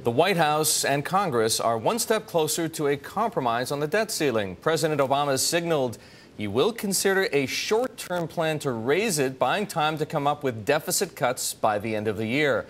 The White House and Congress are one step closer to a compromise on the debt ceiling. President Obama has signaled he will consider a short-term plan to raise it, buying time to come up with deficit cuts by the end of the year.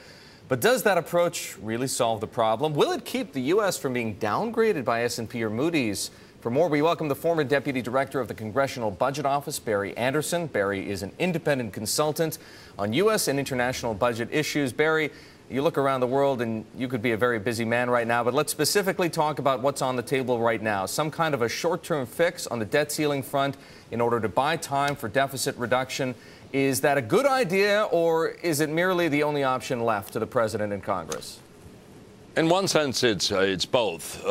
But does that approach really solve the problem? Will it keep the U.S. from being downgraded by S&P or Moody's? For more, we welcome the former Deputy Director of the Congressional Budget Office, Barry Anderson. Barry is an independent consultant on U.S. and international budget issues. Barry, you look around the world and you could be a very busy man right now, but let's specifically talk about what's on the table right now. Some kind of a short-term fix on the debt ceiling front in order to buy time for deficit reduction. Is that a good idea, or is it merely the only option left to the president and Congress? In one sense, it's both.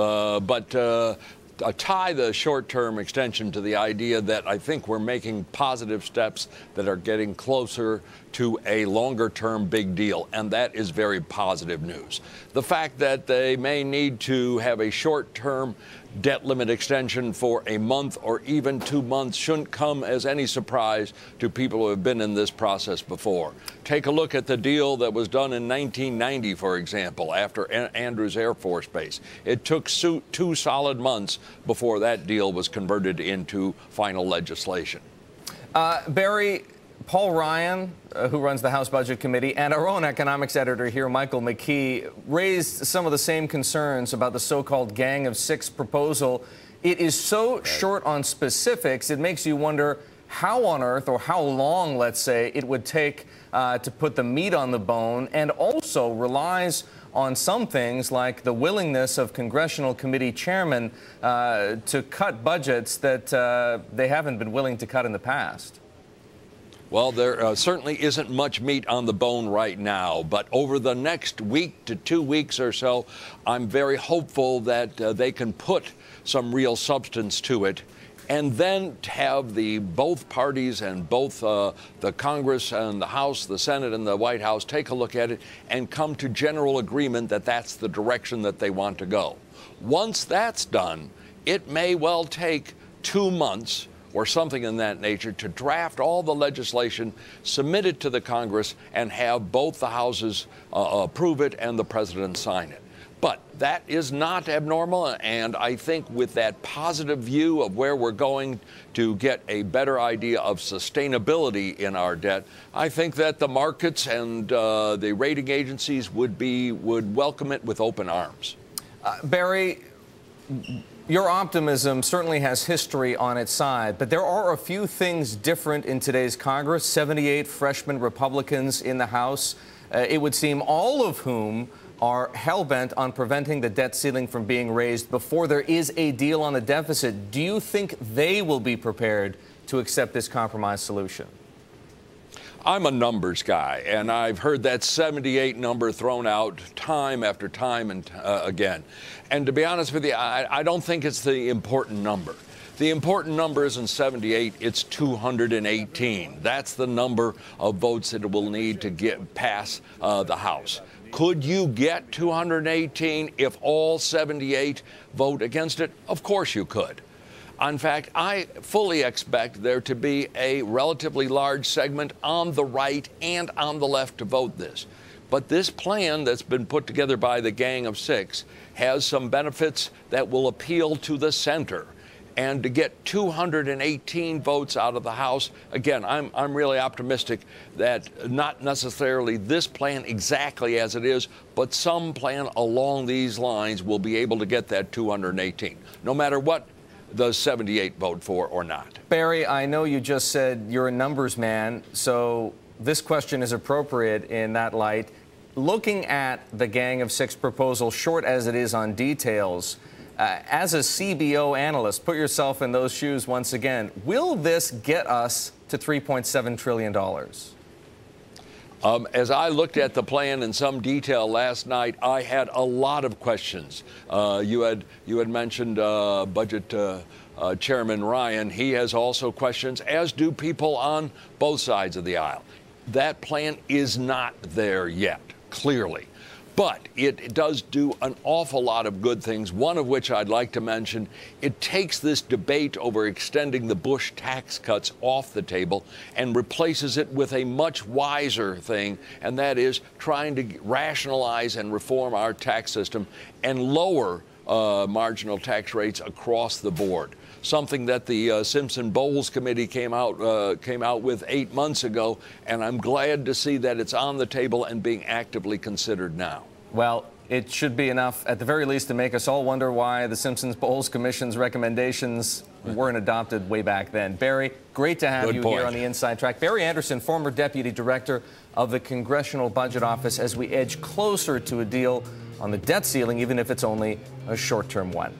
Tie the short-term extension to the idea that I think we're making positive steps that are getting closer to a longer-term big deal, and that is very positive news. The fact that they may need to have a short-term debt limit extension for a month or even 2 months shouldn't come as any surprise to people who have been in this process before. Take a look at the deal that was done in 1990, for example, after Andrews Air Force Base. It took 2 solid months before that deal was converted into final legislation. Barry, Paul Ryan, who runs the House Budget Committee, and our own economics editor here, Michael McKee, raised some of the same concerns about the so-called Gang of Six proposal. It is so short on specifics, it makes you wonder how on earth, or how long, let's say, it would take to put the meat on the bone, and also relies on some things like the willingness of congressional committee chairmen to cut budgets that they haven't been willing to cut in the past. Well, there certainly isn't much meat on the bone right now, but over the next week to 2 weeks or so, I'm very hopeful that they can put some real substance to it, and then have both parties and both the Congress and the House, the Senate and the White House take a look at it and come to general agreement that that's the direction that they want to go. Once that's done, it may well take 2 months or something in that nature to draft all the legislation, submit it to the Congress, and have both the houses approve it and the president sign it. But that is not abnormal, and I think with that positive view of where we're going to get a better idea of sustainability in our debt, I think that the markets and the rating agencies would welcome it with open arms. Barry, your optimism certainly has history on its side, but there are a few things different in today's Congress. 78 freshman Republicans in the House, it would seem all of whom are hell-bent on preventing the debt ceiling from being raised before there is a deal on the deficit. Do you think they will be prepared to accept this compromise solution? I'm a numbers guy, and I've heard that 78 number thrown out time after time and again. And to be honest with you, I don't think it's the important number. The important number isn't 78, it's 218. That's the number of votes that it will need to get past the House. Could you get 218 if all 78 vote against it? Of course you could. In fact, I fully expect there to be a relatively large segment on the right and on the left to vote this. But this plan that's been put together by the Gang of Six has some benefits that will appeal to the center. And to get 218 votes out of the House, again, I'm really optimistic that not necessarily this plan exactly as it is, but some plan along these lines will be able to get that 218, no matter what the 78 vote for or not. Barry, I know you just said you're a numbers man, so this question is appropriate in that light. Looking at the Gang of Six proposal, short as it is on details, as a CBO analyst, put yourself in those shoes once again. Will this get us to $3.7 trillion? As I looked at the plan in some detail last night, I had a lot of questions. You had mentioned Budget Chairman Ryan. He has also questions, as do people on both sides of the aisle. That plan is not there yet, clearly. But it does do an awful lot of good things, one of which I'd like to mention. It takes this debate over extending the Bush tax cuts off the table and replaces it with a much wiser thing, and that is trying to rationalize and reform our tax system and lower marginal tax rates across the board. Something that the Simpson-Bowles committee came out with 8 months ago, and I'm glad to see that it's on the table and being actively considered now. Well, it should be enough, at the very least, to make us all wonder why the Simpson-Bowles Commission's recommendations weren't adopted way back then. Barry, great to have you here on the Inside Track. Barry Anderson, former Deputy Director of the Congressional Budget Office, as we edge closer to a deal on the debt ceiling, even if it's only a short-term one.